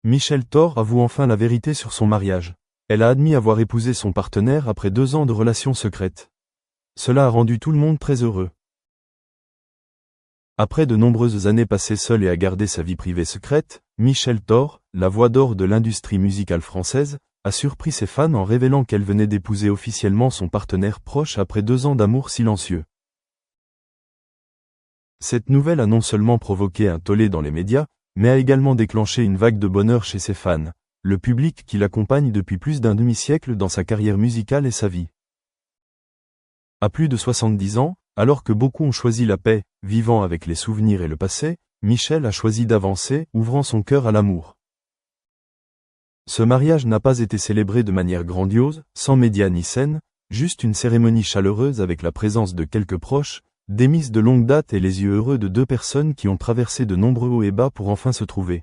Michel Thor avoue enfin la vérité sur son mariage. Elle a admis avoir épousé son partenaire après 2 ans de relations secrètes. Cela a rendu tout le monde très heureux. Après de nombreuses années passées seule et à garder sa vie privée secrète, Michel Thor, la voix d'or de l'industrie musicale française, a surpris ses fans en révélant qu'elle venait d'épouser officiellement son partenaire proche après 2 ans d'amour silencieux. Cette nouvelle a non seulement provoqué un tollé dans les médias, mais a également déclenché une vague de bonheur chez ses fans, le public qui l'accompagne depuis plus d'un demi-siècle dans sa carrière musicale et sa vie. À plus de 70 ans, alors que beaucoup ont choisi la paix, vivant avec les souvenirs et le passé, Michel a choisi d'avancer, ouvrant son cœur à l'amour. Ce mariage n'a pas été célébré de manière grandiose, sans médias ni scène, juste une cérémonie chaleureuse avec la présence de quelques proches, des mises de longue date et les yeux heureux de 2 personnes qui ont traversé de nombreux hauts et bas pour enfin se trouver.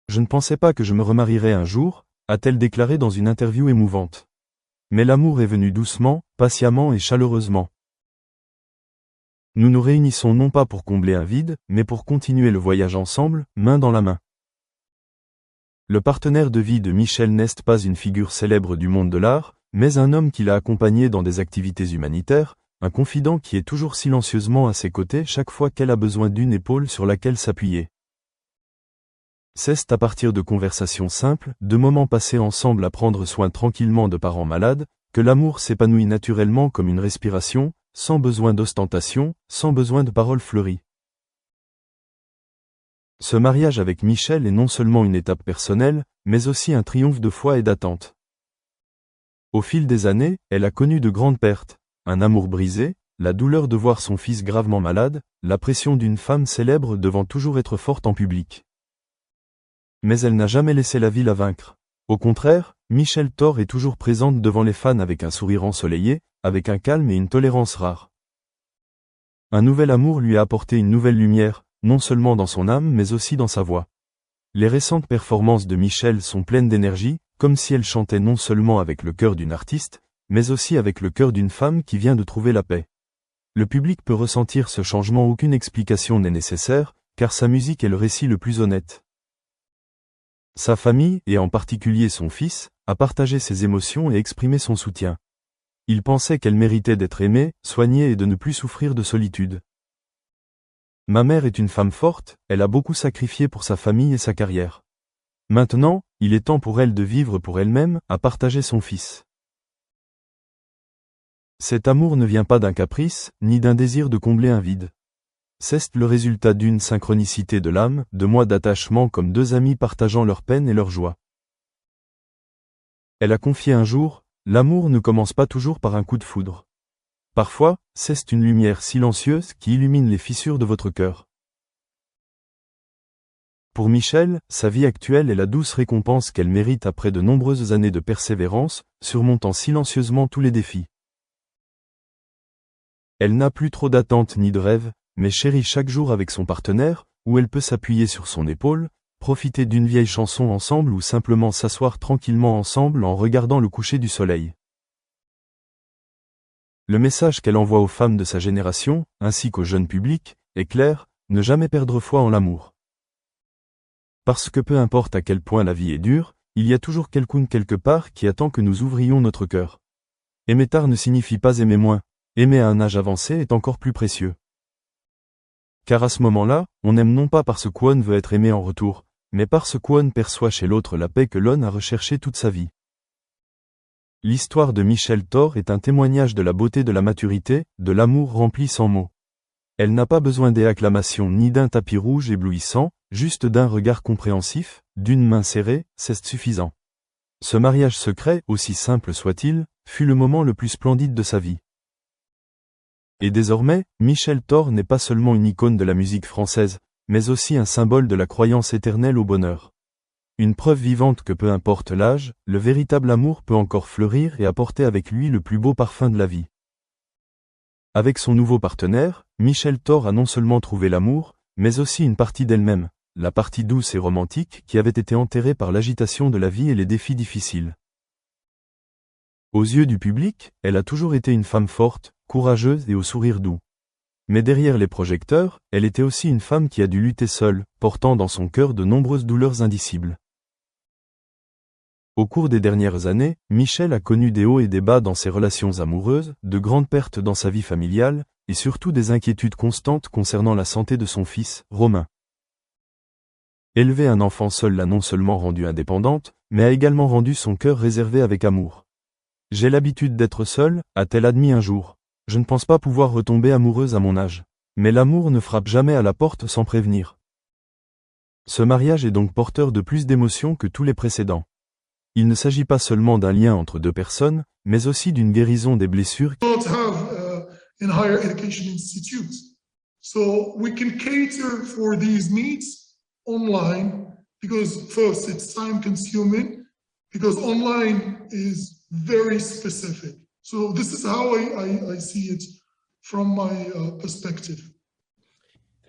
Je ne pensais pas que je me remarierais un jour, a-t-elle déclaré dans une interview émouvante. Mais l'amour est venu doucement, patiemment et chaleureusement. Nous nous réunissons non pas pour combler un vide, mais pour continuer le voyage ensemble, main dans la main. Le partenaire de vie de Michel n'est pas une figure célèbre du monde de l'art, mais un homme qui l'a accompagné dans des activités humanitaires, un confident qui est toujours silencieusement à ses côtés chaque fois qu'elle a besoin d'une épaule sur laquelle s'appuyer. C'est à partir de conversations simples, de moments passés ensemble à prendre soin tranquillement de parents malades, que l'amour s'épanouit naturellement comme une respiration, sans besoin d'ostentation, sans besoin de paroles fleuries. Ce mariage avec Michel est non seulement une étape personnelle, mais aussi un triomphe de foi et d'attente. Au fil des années, elle a connu de grandes pertes, un amour brisé, la douleur de voir son fils gravement malade, la pression d'une femme célèbre devant toujours être forte en public. Mais elle n'a jamais laissé la vie la vaincre. Au contraire, Michel Thor est toujours présente devant les fans avec un sourire ensoleillé, avec un calme et une tolérance rares. Un nouvel amour lui a apporté une nouvelle lumière, non seulement dans son âme mais aussi dans sa voix. Les récentes performances de Michel sont pleines d'énergie, comme si elle chantait non seulement avec le cœur d'une artiste, mais aussi avec le cœur d'une femme qui vient de trouver la paix. Le public peut ressentir ce changement, aucune explication n'est nécessaire, car sa musique est le récit le plus honnête. Sa famille, et en particulier son fils, a partagé ses émotions et exprimé son soutien. Il pensait qu'elle méritait d'être aimée, soignée et de ne plus souffrir de solitude. Ma mère est une femme forte, elle a beaucoup sacrifié pour sa famille et sa carrière. Maintenant, il est temps pour elle de vivre pour elle-même, a partagé son fils. Cet amour ne vient pas d'un caprice, ni d'un désir de combler un vide. C'est le résultat d'une synchronicité de l'âme, de mois d'attachement comme 2 amis partageant leur peine et leur joie. Elle a confié un jour, l'amour ne commence pas toujours par un coup de foudre. Parfois, c'est une lumière silencieuse qui illumine les fissures de votre cœur. Pour Michel, sa vie actuelle est la douce récompense qu'elle mérite après de nombreuses années de persévérance, surmontant silencieusement tous les défis. Elle n'a plus trop d'attentes ni de rêves, mais chérit chaque jour avec son partenaire, où elle peut s'appuyer sur son épaule, profiter d'une vieille chanson ensemble ou simplement s'asseoir tranquillement ensemble en regardant le coucher du soleil. Le message qu'elle envoie aux femmes de sa génération, ainsi qu'au jeune public, est clair, ne jamais perdre foi en l'amour. Parce que peu importe à quel point la vie est dure, il y a toujours quelqu'un quelque part qui attend que nous ouvrions notre cœur. Aimer tard ne signifie pas aimer moins, aimer à un âge avancé est encore plus précieux. Car à ce moment-là, on aime non pas parce qu'on veut être aimé en retour, mais parce qu'on perçoit chez l'autre la paix que l'on a recherchée toute sa vie. L'histoire de Michel Thor est un témoignage de la beauté de la maturité, de l'amour rempli sans mots. Elle n'a pas besoin des acclamations ni d'un tapis rouge éblouissant, juste d'un regard compréhensif, d'une main serrée, c'est suffisant. Ce mariage secret, aussi simple soit-il, fut le moment le plus splendide de sa vie. Et désormais, Michel Thor n'est pas seulement une icône de la musique française, mais aussi un symbole de la croyance éternelle au bonheur. Une preuve vivante que peu importe l'âge, le véritable amour peut encore fleurir et apporter avec lui le plus beau parfum de la vie. Avec son nouveau partenaire, Michel Thor a non seulement trouvé l'amour, mais aussi une partie d'elle-même, la partie douce et romantique qui avait été enterrée par l'agitation de la vie et les défis difficiles. Aux yeux du public, elle a toujours été une femme forte, courageuse et au sourire doux. Mais derrière les projecteurs, elle était aussi une femme qui a dû lutter seule, portant dans son cœur de nombreuses douleurs indicibles. Au cours des dernières années, Michel a connu des hauts et des bas dans ses relations amoureuses, de grandes pertes dans sa vie familiale, et surtout des inquiétudes constantes concernant la santé de son fils, Romain. Élever un enfant seul l'a non seulement rendue indépendante, mais a également rendu son cœur réservé avec amour. « J'ai l'habitude d'être seule », a-t-elle admis un jour. « Je ne pense pas pouvoir retomber amoureuse à mon âge. Mais l'amour ne frappe jamais à la porte sans prévenir. » Ce mariage est donc porteur de plus d'émotions que tous les précédents. Il ne s'agit pas seulement d'un lien entre deux personnes, mais aussi d'une guérison des blessures. In higher education institutes. So we can cater for these needs online because first it's time consuming because online is very specific. So this is how I see it from my perspective.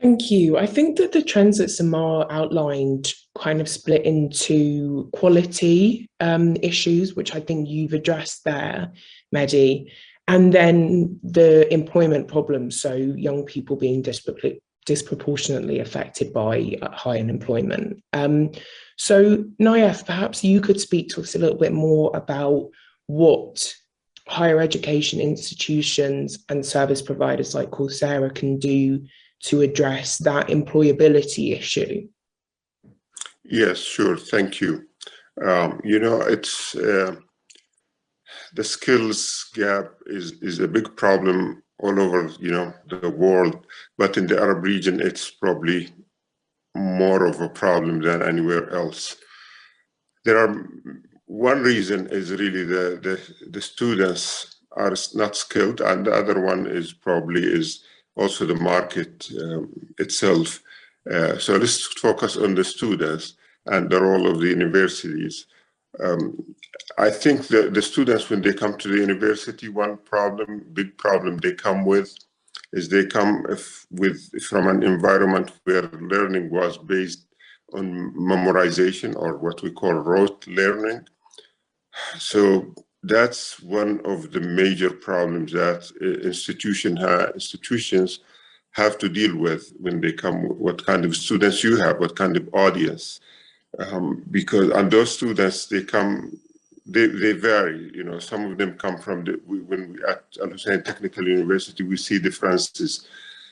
Thank you. I think that the trends that Samar outlined kind of split into quality issues, which I think you've addressed there, Mehdi, and then the employment problems, so young people being disproportionately affected by high unemployment. So Nayef, perhaps you could speak to us a little bit more about what higher education institutions and service providers like Coursera can do to address that employability issue. Yes, sure. Thank you. It's the skills gap is a big problem all over, the world. But in the Arab region, it's probably more of a problem than anywhere else. One reason is really the students are not skilled, and the other one is also the market itself. So let's focus on the students and the role of the universities. I think the students, when they come to the university, big problem they come with is they come from an environment where learning was based on memorization, or what we call rote learning. So that's one of the major problems that institutions have to deal with when they come. What kind of students you have, what kind of audience, and those students, they vary. Some of them come from when we at Al Hussein Technical University, we see differences.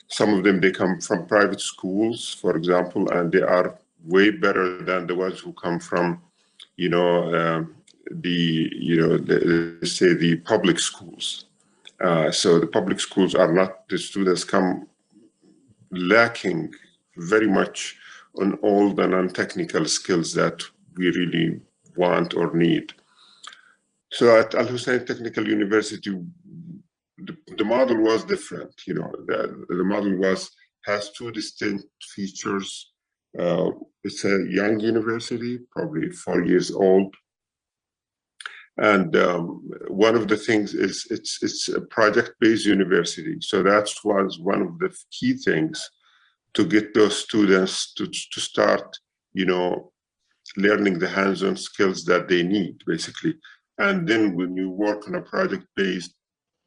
Some of them, they come from private schools, for example, and they are way better than the ones who come from, the public schools. So the public schools are not, the students come lacking very much on all the non-technical skills that we really want or need. So at Al Hussein Technical University, the model was different. The model has two distinct features. It's a young university, probably 4 years old. And one of the things is it's a project-based university. So that was one of the key things to get those students to start, learning the hands-on skills that they need, basically. And then when you work on a project-based